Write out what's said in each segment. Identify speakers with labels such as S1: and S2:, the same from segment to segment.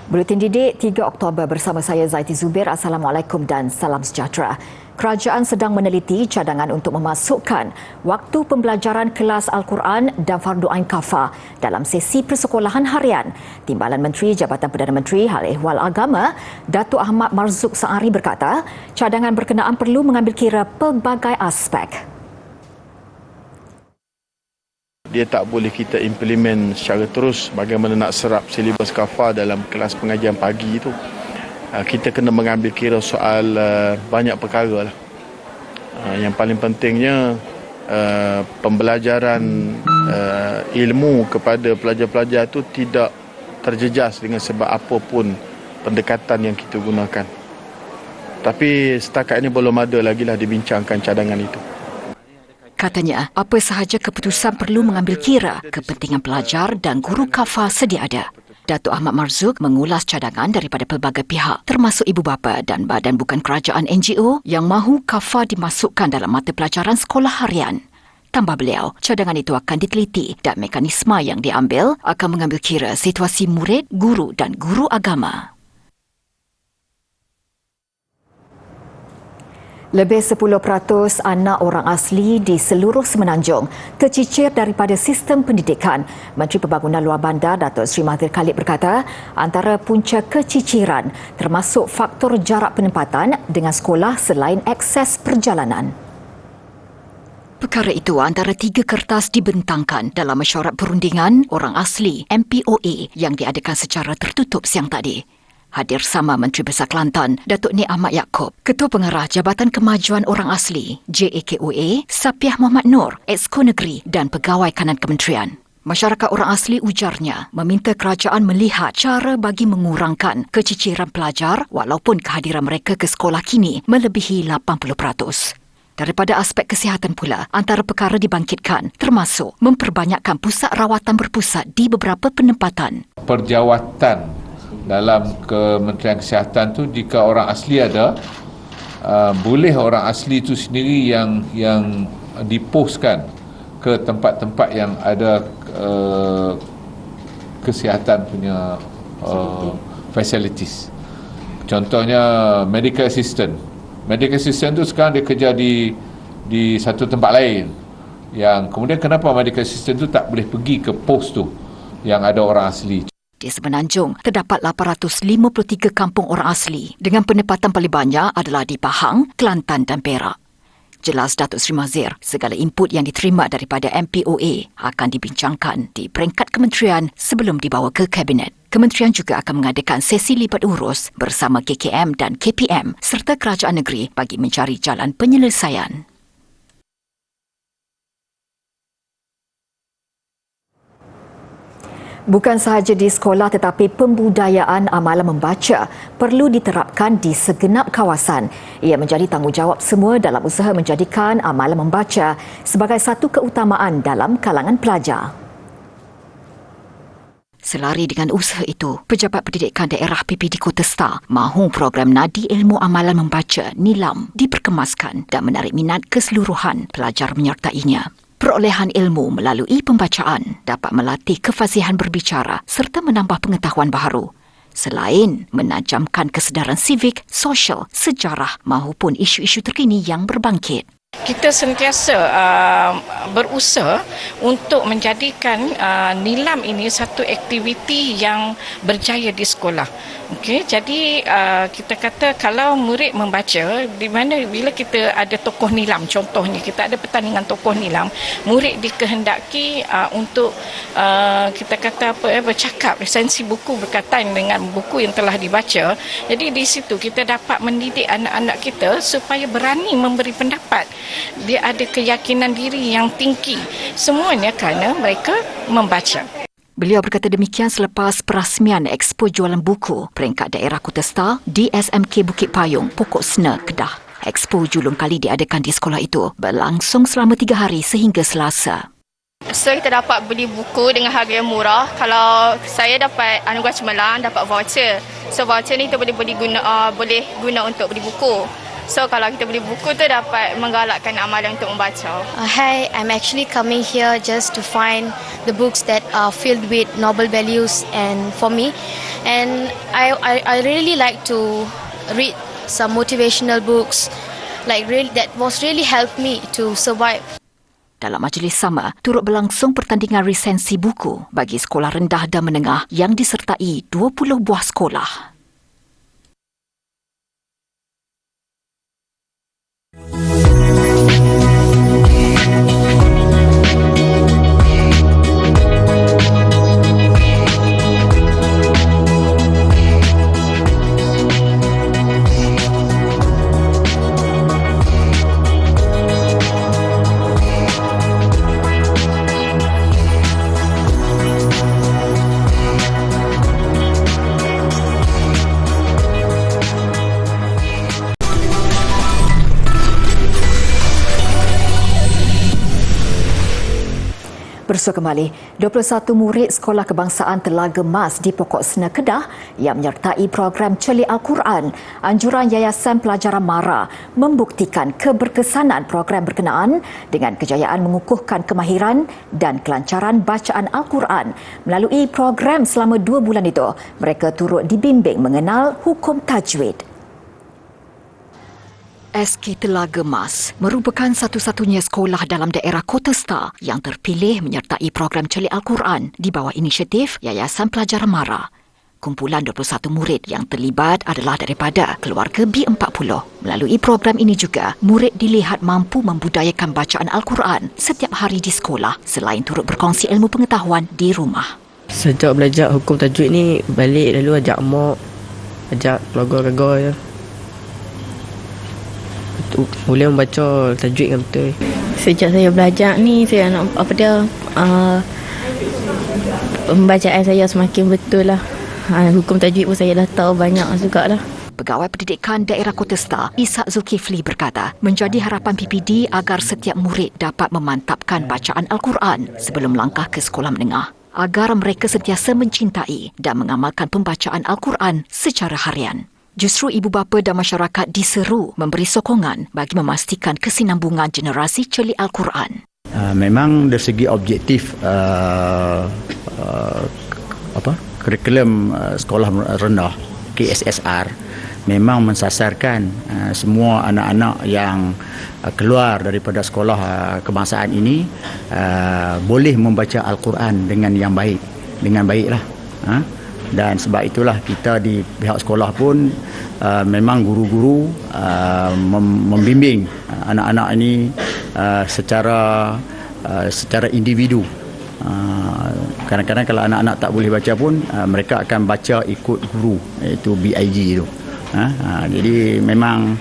S1: Buletin Didik 3 Oktober bersama saya Zaiti Zubir. Assalamualaikum dan salam sejahtera. Kerajaan sedang meneliti cadangan untuk memasukkan waktu pembelajaran kelas Al-Quran dan Fardu Ain Kafah dalam sesi persekolahan harian. Timbalan Menteri Jabatan Perdana Menteri Hal Ehwal Agama, Datuk Ahmad Marzuq Saari berkata, cadangan berkenaan perlu mengambil kira pelbagai aspek.
S2: Dia tak boleh kita implement secara terus bagaimana nak serap silibus kafah dalam kelas pengajian pagi itu. Kita kena mengambil kira soal banyak perkara lah. Yang paling pentingnya pembelajaran ilmu kepada pelajar-pelajar itu tidak terjejas dengan sebab apapun pendekatan yang kita gunakan. Tapi setakat ini belum ada lagi lah dibincangkan cadangan itu.
S1: Katanya, apa sahaja keputusan perlu mengambil kira kepentingan pelajar dan guru kafah sedia ada. Datuk Ahmad Marzuq mengulas cadangan daripada pelbagai pihak termasuk ibu bapa dan badan bukan kerajaan NGO yang mahu kafah dimasukkan dalam mata pelajaran sekolah harian. Tambah beliau, cadangan itu akan diteliti dan mekanisme yang diambil akan mengambil kira situasi murid, guru dan guru agama. Lebih 10% anak orang asli di seluruh Semenanjung tercicir daripada sistem pendidikan. Menteri Pembangunan Luar Bandar Datuk Seri Mahathir Khalid berkata, antara punca keciciran termasuk faktor jarak penempatan dengan sekolah selain akses perjalanan. Perkara itu antara 3 kertas dibentangkan dalam mesyuarat perundingan orang asli MPOA yang diadakan secara tertutup siang tadi. Hadir sama Menteri Besar Kelantan, Datuk Nik Ahmad Yaakob, Ketua Pengarah Jabatan Kemajuan Orang Asli, JAKOA, Sapiah Muhammad Nur, Exco Negeri dan Pegawai Kanan Kementerian. Masyarakat orang asli ujarnya meminta kerajaan melihat cara bagi mengurangkan keciciran pelajar walaupun kehadiran mereka ke sekolah kini melebihi 80%. Daripada aspek kesihatan pula, antara perkara dibangkitkan termasuk memperbanyakkan pusat rawatan berpusat di beberapa penempatan.
S3: Perjawatan dalam Kementerian Kesihatan tu jika orang asli ada, boleh orang asli itu sendiri yang dipostkan ke tempat-tempat yang ada kesihatan punya facilities. Contohnya medical assistant. Medical assistant tu sekarang dia kerja di satu tempat lain. Yang kemudian kenapa medical assistant tu tak boleh pergi ke post tu yang ada orang asli?
S1: Di Semenanjung, terdapat 853 kampung orang asli dengan penempatan paling banyak adalah di Pahang, Kelantan dan Perak. Jelas Datuk Seri Mazir, segala input yang diterima daripada MPOA akan dibincangkan di peringkat kementerian sebelum dibawa ke Kabinet. Kementerian juga akan mengadakan sesi lipat urus bersama KKM dan KPM serta kerajaan negeri bagi mencari jalan penyelesaian. Bukan sahaja di sekolah tetapi pembudayaan amalan membaca perlu diterapkan di segenap kawasan. Ia menjadi tanggungjawab semua dalam usaha menjadikan amalan membaca sebagai satu keutamaan dalam kalangan pelajar. Selari dengan usaha itu, Pejabat Pendidikan Daerah PPD Kota Star mahu program Nadi Ilmu Amalan Membaca NILAM diperkemaskan dan menarik minat keseluruhan pelajar menyertainya. Perolehan ilmu melalui pembacaan dapat melatih kefasihan berbicara serta menambah pengetahuan baharu. Selain menajamkan kesedaran sivik, sosial, sejarah maupun isu-isu terkini yang berbangkit.
S4: Kita sentiasa berusaha untuk menjadikan NILAM ini satu aktiviti yang berjaya di sekolah. Okey, jadi kita kata kalau murid membaca, di mana bila kita ada tokoh NILAM, contohnya kita ada pertandingan tokoh NILAM, murid dikehendaki untuk kita kata bercakap esensi buku berkaitan dengan buku yang telah dibaca. Jadi di situ kita dapat mendidik anak-anak kita supaya berani memberi pendapat. Dia ada keyakinan diri yang tinggi. Semuanya kerana mereka membaca.
S1: Beliau berkata demikian selepas perasmian Expo Jualan Buku peringkat daerah Kota Star di SMK Bukit Payung, Pokok Sena, Kedah. Expo julung kali diadakan di sekolah itu berlangsung selama 3 hari sehingga Selasa.
S5: So kita dapat beli buku dengan harga yang murah. Kalau saya dapat anugerah cemerlang, dapat voucher. So voucher ni kita boleh guna untuk beli buku. So kalau kita beli buku tu dapat menggalakkan amalan untuk membaca.
S6: Hi, I'm actually coming here just to find the books that are filled with noble values and for me, and I really like to read some motivational books that was really helped me to survive.
S1: Dalam majlis sama, turut berlangsung pertandingan resensi buku bagi sekolah rendah dan menengah yang disertai 20 buah sekolah. Bersua kembali, 21 murid Sekolah Kebangsaan Telaga Mas di Pokok Sena Kedah yang menyertai program Celik Al-Quran, anjuran Yayasan Pelajaran MARA membuktikan keberkesanan program berkenaan dengan kejayaan mengukuhkan kemahiran dan kelancaran bacaan Al-Quran. Melalui program selama 2 bulan itu, mereka turut dibimbing mengenal hukum tajwid. SK Telaga Mas merupakan satu-satunya sekolah dalam daerah Kota Star yang terpilih menyertai program Celik Al-Quran di bawah inisiatif Yayasan Pelajaran MARA. Kumpulan 21 murid yang terlibat adalah daripada keluarga B40. Melalui program ini juga, murid dilihat mampu membudayakan bacaan Al-Quran setiap hari di sekolah selain turut berkongsi ilmu pengetahuan di rumah.
S7: Sejak belajar hukum tajwid ni, balik lalu ajak mak, ajak keluarga-keluarga je. Boleh membaca tajwid yang betul.
S8: Sejak saya belajar ni, saya nak pembacaan saya semakin betul lah. Hukum tajwid pun saya dah tahu banyak juga lah.
S1: Pegawai Pendidikan Daerah Kota Star, Ishak Zulkifli berkata, menjadi harapan PPD agar setiap murid dapat memantapkan bacaan Al-Quran sebelum langkah ke sekolah menengah, agar mereka sentiasa mencintai dan mengamalkan pembacaan Al-Quran secara harian. Justru ibu bapa dan masyarakat diseru memberi sokongan bagi memastikan kesinambungan generasi celik Al-Quran.
S9: Memang dari segi objektif kurikulum sekolah rendah KSSR memang mensasarkan semua anak-anak yang keluar daripada sekolah kebangsaan ini boleh membaca Al-Quran dengan yang baik, dengan baiklah. Dan sebab itulah kita di pihak sekolah pun memang guru-guru membimbing anak-anak ini secara individu. Kadang-kadang kalau anak-anak tak boleh baca pun mereka akan baca ikut guru, iaitu BIG itu. Jadi memang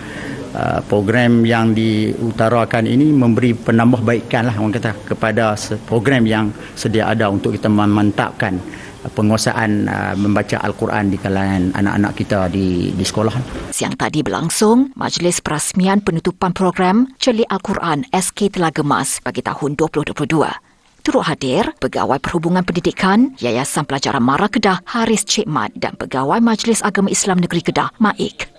S9: program yang diutarakan ini memberi penambahbaikan lah orang kata kepada program yang sedia ada untuk kita memantapkan penguasaan membaca Al-Quran di kalangan anak-anak kita di sekolah.
S1: Siang tadi berlangsung majlis perasmian penutupan program Celik Al-Quran SK Telaga Mas bagi tahun 2022. Turut hadir Pegawai Perhubungan Pendidikan Yayasan Pelajaran MARA Kedah Haris Cik Mat dan Pegawai Majlis Agama Islam Negeri Kedah Maik.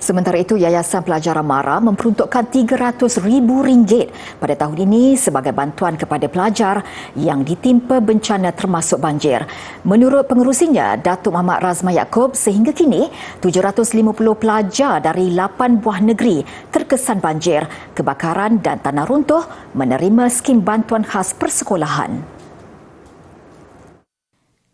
S1: Sementara itu, Yayasan Pelajaran MARA memperuntukkan RM300,000 pada tahun ini sebagai bantuan kepada pelajar yang ditimpa bencana termasuk banjir. Menurut pengerusinya, Datuk Muhammad Razman Yaakob, sehingga kini 750 pelajar dari 8 buah negeri terkesan banjir, kebakaran dan tanah runtuh menerima skim bantuan khas persekolahan.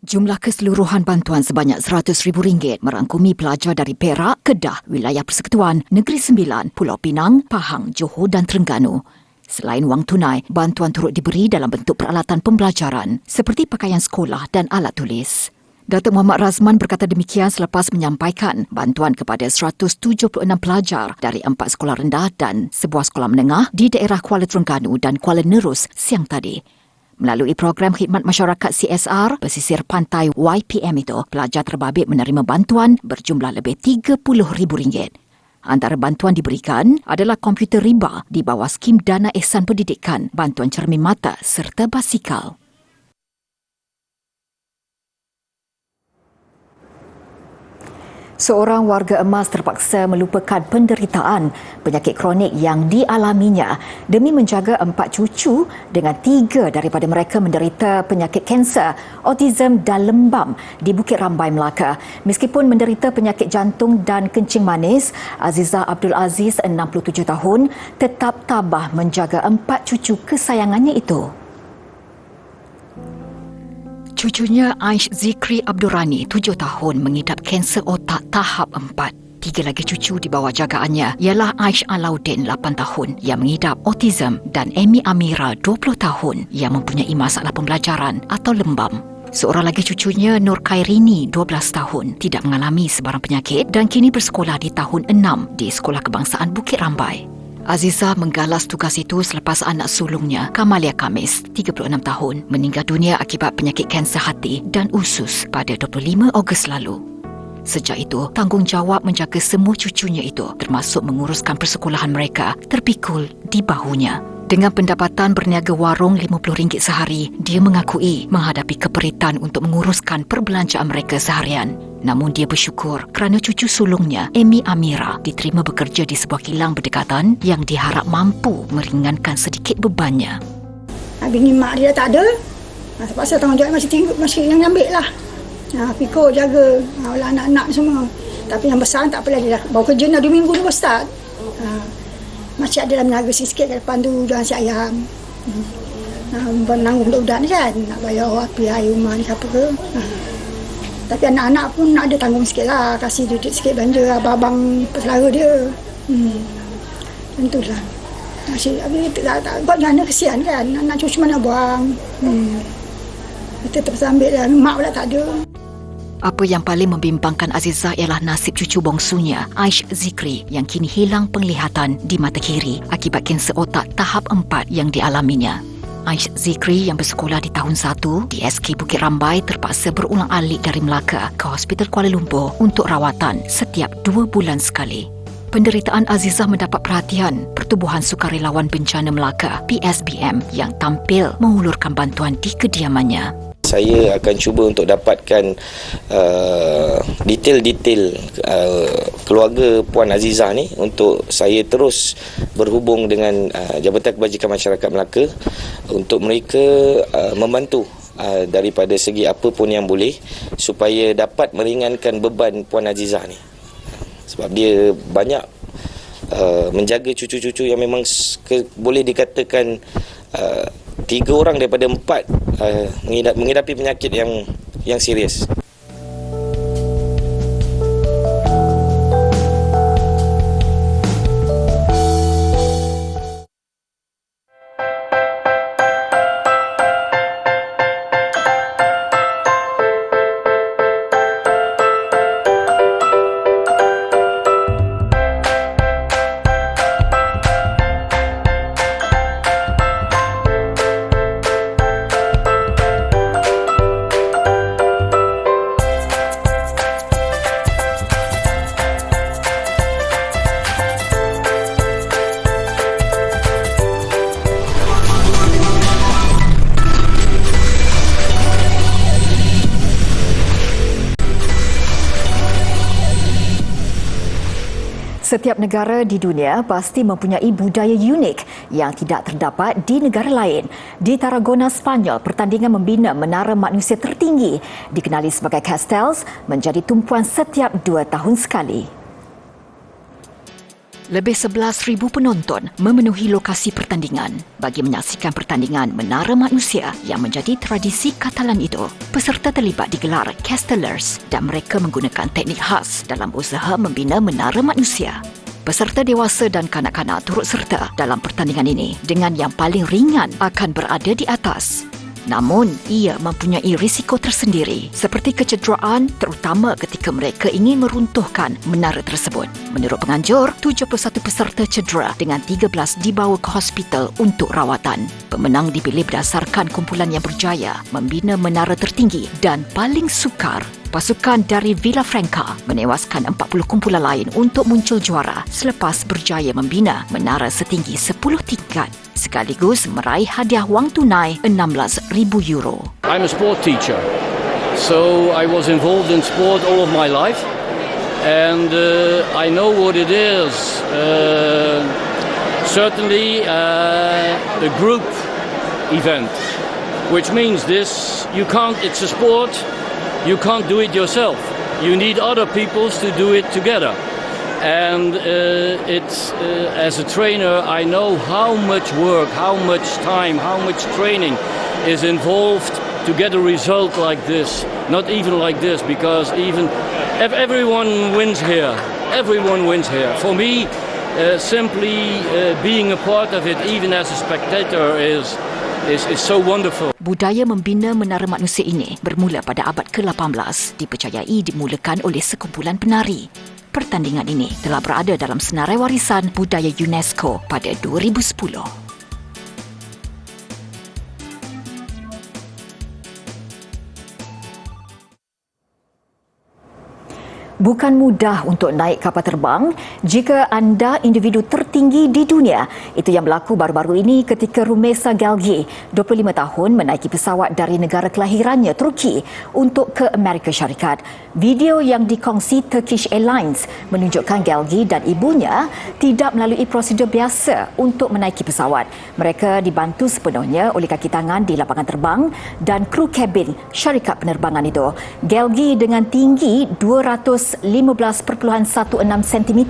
S1: Jumlah keseluruhan bantuan sebanyak RM100,000 merangkumi pelajar dari Perak, Kedah, Wilayah Persekutuan, Negeri Sembilan, Pulau Pinang, Pahang, Johor dan Terengganu. Selain wang tunai, bantuan turut diberi dalam bentuk peralatan pembelajaran seperti pakaian sekolah dan alat tulis. Datuk Muhammad Razman berkata demikian selepas menyampaikan bantuan kepada 176 pelajar dari 4 sekolah rendah dan sebuah sekolah menengah di daerah Kuala Terengganu dan Kuala Nerus siang tadi. Melalui program khidmat masyarakat CSR pesisir pantai YPM itu, pelajar terbabit menerima bantuan berjumlah lebih RM30,000. Antara bantuan diberikan adalah komputer riba di bawah skim Dana Ihsan Pendidikan, bantuan cermin mata serta basikal. Seorang warga emas terpaksa melupakan penderitaan penyakit kronik yang dialaminya demi menjaga 4 cucu dengan 3 daripada mereka menderita penyakit kanser, autism dan lembam di Bukit Rambai, Melaka. Meskipun menderita penyakit jantung dan kencing manis, Azizah Abdul Aziz, 67 tahun, tetap tabah menjaga 4 cucu kesayangannya itu. Cucunya Aish Zikri Abdul Rani, 7 tahun, mengidap kanser otak tahap 4. 3 lagi cucu di bawah jagaannya ialah Aish Alauddin, 8 tahun, yang mengidap autism dan Amy Amira, 20 tahun, yang mempunyai masalah pembelajaran atau lembam. Seorang lagi cucunya, Nur Khairini, 12 tahun, tidak mengalami sebarang penyakit dan kini bersekolah di tahun 6 di Sekolah Kebangsaan Bukit Rambai. Azizah menggalas tugas itu selepas anak sulungnya, Kamalia Khamis, 36 tahun, meninggal dunia akibat penyakit kanser hati dan usus pada 25 Ogos lalu. Sejak itu, tanggungjawab menjaga semua cucunya itu, termasuk menguruskan persekolahan mereka, terpikul di bahunya. Dengan pendapatan berniaga warung RM50 sehari, dia mengakui menghadapi keperitan untuk menguruskan perbelanjaan mereka seharian. Namun dia bersyukur kerana cucu sulungnya, Amy Amira, diterima bekerja di sebuah kilang berdekatan yang diharap mampu meringankan sedikit bebannya.
S10: Bini mak dia tak ada, terpaksa tanggungjawab masih yang ambil lah. Fikir jaga oleh anak-anak semua. Tapi yang besar tak apalah, dia dah bawa kerja dah 2 minggu ni start. Masih ada dalam niaga sikit kat depan tu, jual nasi ayam. Menanggung budak-budak ni kan, nak bayar api air rumah ni siapa ke. Tapi anak-anak pun nak ada tanggung sikit lah, kasih duit sikit belanja abang-abang pesalara dia. Tentulah. Masih tak buat jana kesian kan, anak cucu mana buang. Kita terpaksa ambil lah, mak pula tak ada.
S1: Apa yang paling membimbangkan Azizah ialah nasib cucu bongsunya, Aish Zikri, yang kini hilang penglihatan di mata kiri akibat kanser otak tahap 4 yang dialaminya. Aish Zikri yang bersekolah di tahun 1 di SK Bukit Rambai terpaksa berulang-alik dari Melaka ke Hospital Kuala Lumpur untuk rawatan setiap 2 bulan sekali. Penderitaan Azizah mendapat perhatian Pertubuhan Sukarelawan Bencana Melaka (PSBM) yang tampil mengulurkan bantuan di kediamannya.
S11: Saya akan cuba untuk dapatkan detail-detail keluarga Puan Azizah ni untuk saya terus berhubung dengan Jabatan Kebajikan Masyarakat Melaka untuk mereka membantu daripada segi apa pun yang boleh supaya dapat meringankan beban Puan Azizah ni. Sebab dia banyak menjaga cucu-cucu yang memang boleh dikatakan 3 orang daripada 4 mengidapi penyakit yang serius.
S1: Setiap negara di dunia pasti mempunyai budaya unik yang tidak terdapat di negara lain. Di Tarragona, Spanyol, pertandingan membina menara manusia tertinggi dikenali sebagai Castells menjadi tumpuan setiap 2 tahun sekali. Lebih 11,000 penonton memenuhi lokasi pertandingan bagi menyaksikan pertandingan Menara Manusia yang menjadi tradisi Katalan itu. Peserta terlibat digelar Castellers dan mereka menggunakan teknik khas dalam usaha membina Menara Manusia. Peserta dewasa dan kanak-kanak turut serta dalam pertandingan ini dengan yang paling ringan akan berada di atas. Namun, ia mempunyai risiko tersendiri seperti kecederaan terutama ketika mereka ingin meruntuhkan menara tersebut. Menurut penganjur, 71 peserta cedera dengan 13 dibawa ke hospital untuk rawatan. Pemenang dipilih berdasarkan kumpulan yang berjaya membina menara tertinggi dan paling sukar. Pasukan dari Villafranca menewaskan 40 kumpulan lain untuk muncul juara selepas berjaya membina menara setinggi 10 tingkat sekaligus meraih hadiah wang tunai €16,000.
S12: I'm a sport teacher, so I was involved in sport all of my life. and I know what it is. Certainly a group event, which means it's a sport, you can't do it yourself. You need other people to do it together. And as a trainer, I know how much work, how much time, how much training is involved to get a result like this. Not even like this, because everyone wins here. Everyone wins here. For me, simply being a part of it, even as a spectator, is so wonderful.
S1: Budaya membina menara manusia ini bermula pada abad ke-18, dipercayai dimulakan oleh sekumpulan penari. Pertandingan ini telah berada dalam senarai warisan budaya UNESCO pada 2010. Bukan mudah untuk naik kapal terbang jika anda individu tertinggi di dunia. Itu yang berlaku baru-baru ini ketika Rumeysa Gelgi, 25 tahun, menaiki pesawat dari negara kelahirannya, Turki, untuk ke Amerika Syarikat. Video yang dikongsi Turkish Airlines menunjukkan Gelgi dan ibunya tidak melalui prosedur biasa untuk menaiki pesawat. Mereka dibantu sepenuhnya oleh kaki tangan di lapangan terbang dan kru kabin syarikat penerbangan itu. Gelgi dengan tinggi 215.16 cm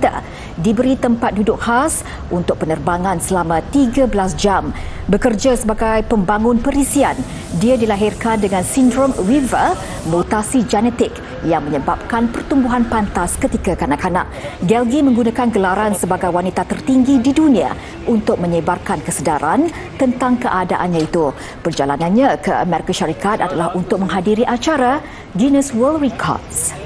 S1: diberi tempat duduk khas untuk penerbangan selama 13 jam. Bekerja sebagai pembangun perisian, dia dilahirkan dengan sindrom Weaver, mutasi genetik yang menyebabkan pertumbuhan pantas ketika kanak-kanak. Gelgi menggunakan gelaran sebagai wanita tertinggi di dunia untuk menyebarkan kesedaran tentang keadaannya itu. Perjalanannya ke Amerika Syarikat adalah untuk menghadiri acara Guinness World Records.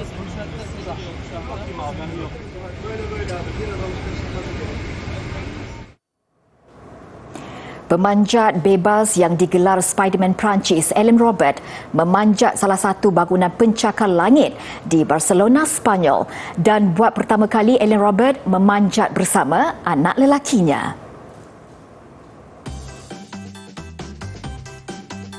S1: Pemanjat bebas yang digelar Spiderman Perancis, Alan Robert, memanjat salah satu bangunan pencakar langit di Barcelona, Spanyol, dan buat pertama kali Alan Robert memanjat bersama anak lelakinya.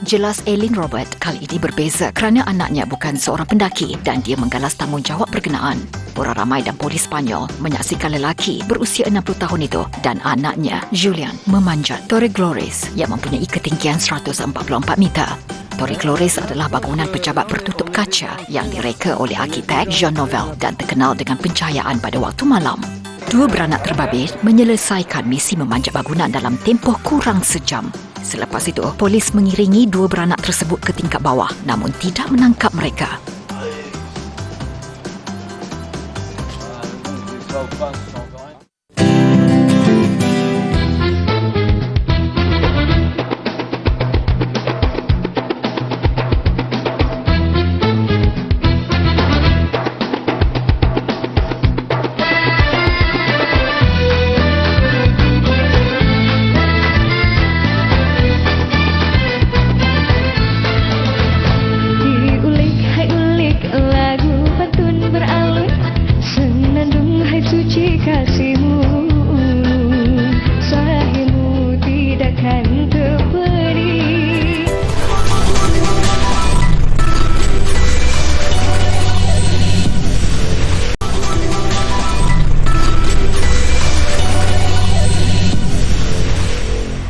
S1: Jelas Alan Robert kali ini berbeza kerana anaknya bukan seorang pendaki dan dia menggalas tanggungjawab berkenaan. Orang ramai dan polis Spanyol menyaksikan lelaki berusia 60 tahun itu dan anaknya, Julian, memanjat Torre Glores yang mempunyai ketinggian 144 meter. Torre Glores adalah bangunan pejabat bertutup kaca yang direka oleh arkitek Jean Nouvel dan terkenal dengan pencahayaan pada waktu malam. Dua beranak terbabit menyelesaikan misi memanjat bangunan dalam tempoh kurang sejam. Selepas itu, polis mengiringi dua beranak tersebut ke tingkat bawah namun tidak menangkap mereka.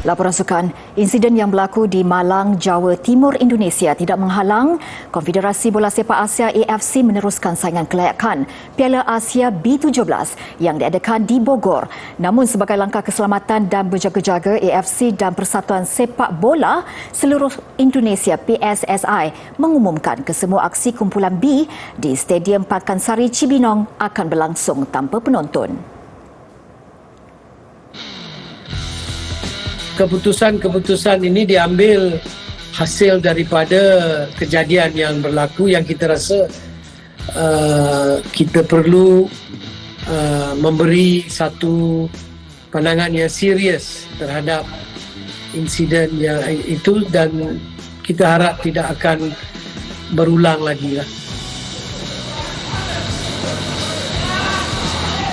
S1: Laporan sukan, insiden yang berlaku di Malang, Jawa Timur, Indonesia tidak menghalang Konfederasi Bola Sepak Asia AFC meneruskan saingan kelayakan Piala Asia B17 yang diadakan di Bogor. Namun sebagai langkah keselamatan dan berjaga-jaga, AFC dan Persatuan Sepak Bola Seluruh Indonesia PSSI mengumumkan kesemua aksi kumpulan B di Stadium Pakansari Cibinong akan berlangsung tanpa penonton.
S13: Keputusan ini diambil hasil daripada kejadian yang berlaku yang kita rasa kita perlu memberi satu pandangan yang serius terhadap insiden yang itu dan kita harap tidak akan berulang lagi lah.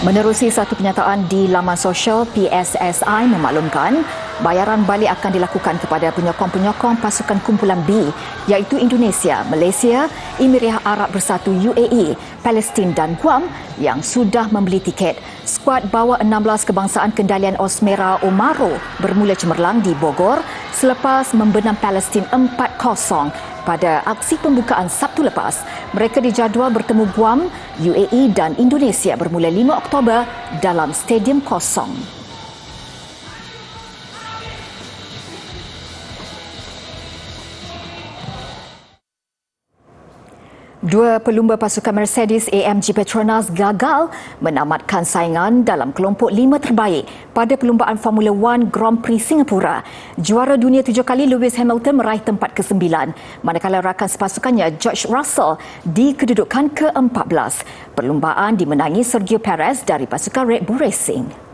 S1: Menerusi satu kenyataan di laman sosial, PSSI memaklumkan Bayaran balik akan dilakukan kepada penyokong-penyokong pasukan kumpulan B iaitu Indonesia, Malaysia, Emirat Arab Bersatu UAE, Palestin dan Guam yang sudah membeli tiket. Skuad bawah 16 kebangsaan kendalian Osmera Omaro bermula cemerlang di Bogor selepas membenam Palestin 4-0 pada aksi pembukaan Sabtu lepas. Mereka dijadual bertemu Guam, UAE dan Indonesia bermula 5 Oktober dalam stadium kosong. Dua pelumba pasukan Mercedes AMG Petronas gagal menamatkan saingan dalam kelompok 5 terbaik pada perlumbaan Formula 1 Grand Prix Singapura. Juara dunia 7 kali Lewis Hamilton meraih tempat ke-9, manakala rakan sepasukannya George Russell di kedudukan ke-14. Perlumbaan dimenangi Sergio Perez dari pasukan Red Bull Racing.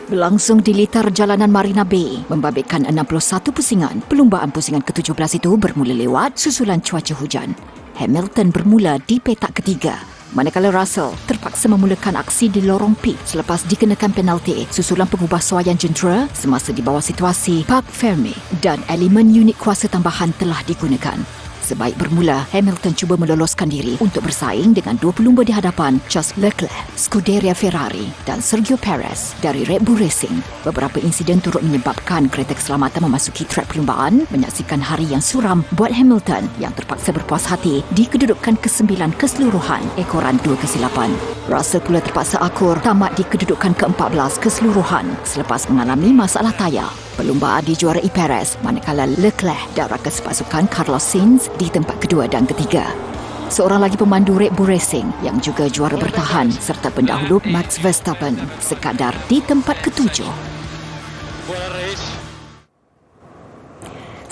S1: Berlangsung di litar jalanan Marina Bay, membabitkan 61 pusingan. Perlumbaan pusingan ke-17 itu bermula lewat susulan cuaca hujan. Hamilton bermula di petak ketiga, manakala Russell terpaksa memulakan aksi di lorong pit selepas dikenakan penalti susulan pengubah suaian jentera semasa di bawah situasi park Fermi dan elemen unit kuasa tambahan telah digunakan. Sebaik bermula, Hamilton cuba meloloskan diri untuk bersaing dengan dua pelumba di hadapan, Charles Leclerc, Scuderia Ferrari dan Sergio Perez dari Red Bull Racing. Beberapa insiden turut menyebabkan kereta keselamatan memasuki trek perlumbaan, menyaksikan hari yang suram buat Hamilton yang terpaksa berpuas hati di kedudukan ke-9 keseluruhan ekoran 2 kesilapan. Russell pula terpaksa akur tamat di kedudukan ke-14 keseluruhan selepas mengalami masalah tayar. Perlumbaan dijuarai Perez, manakala Leclerc dan rakan sepasukan Carlos Sainz di tempat kedua dan ketiga. Seorang lagi pemandu Red Bull Racing yang juga juara bertahan serta pendahulu Max Verstappen sekadar di tempat ke-7.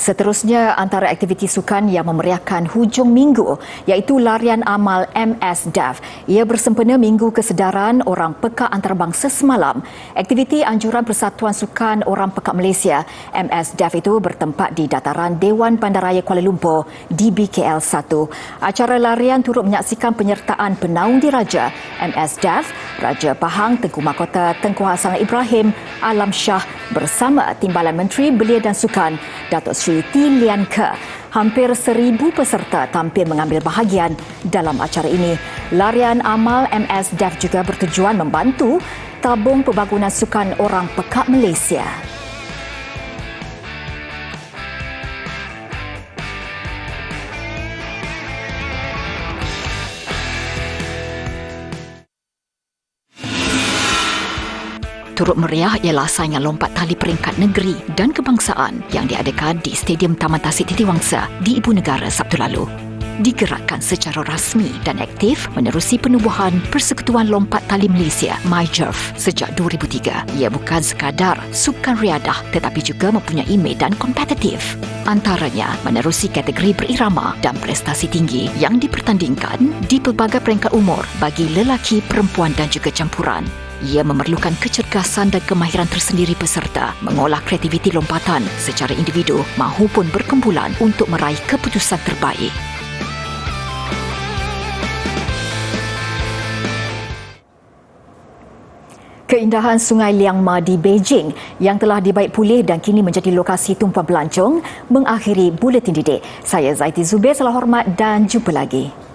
S1: Seterusnya, antara aktiviti sukan yang memeriahkan hujung minggu iaitu larian amal MS-DAF. Ia bersempena Minggu Kesedaran Orang Pekak Antarabangsa semalam. Aktiviti anjuran Persatuan Sukan Orang Pekak Malaysia MS-DAF itu bertempat di dataran Dewan Bandaraya Kuala Lumpur DBKL 1. Acara larian turut menyaksikan penyertaan penaung diraja MS-DAF, Raja Pahang Tengku Mahkota Tengku Hassan Ibrahim Alam Shah bersama Timbalan Menteri Belia dan Sukan Datuk Seri Ti Lian Ke. Hampir 1,000 peserta tampil mengambil bahagian dalam acara ini. Larian amal MS-DAF juga bertujuan membantu tabung pembangunan sukan orang pekak Malaysia. Turut meriah ialah saingan lompat tali peringkat negeri dan kebangsaan yang diadakan di Stadium Taman Tasik Titiwangsa di Ibu Negara Sabtu lalu. Digerakkan secara rasmi dan aktif menerusi penubuhan Persekutuan Lompat Tali Malaysia MyJERF sejak 2003. Ia bukan sekadar sukan riadah tetapi juga mempunyai medan kompetitif. Antaranya menerusi kategori berirama dan prestasi tinggi yang dipertandingkan di pelbagai peringkat umur bagi lelaki, perempuan dan juga campuran. Ia memerlukan kecergasan dan kemahiran tersendiri peserta mengolah kreativiti lompatan secara individu mahupun berkumpulan untuk meraih keputusan terbaik. Keindahan Sungai Liang Ma di Beijing yang telah dibaik pulih dan kini menjadi lokasi tumpuan pelancong mengakhiri Buletin Didik. Saya Zaiti Zubir, salam hormat dan jumpa lagi.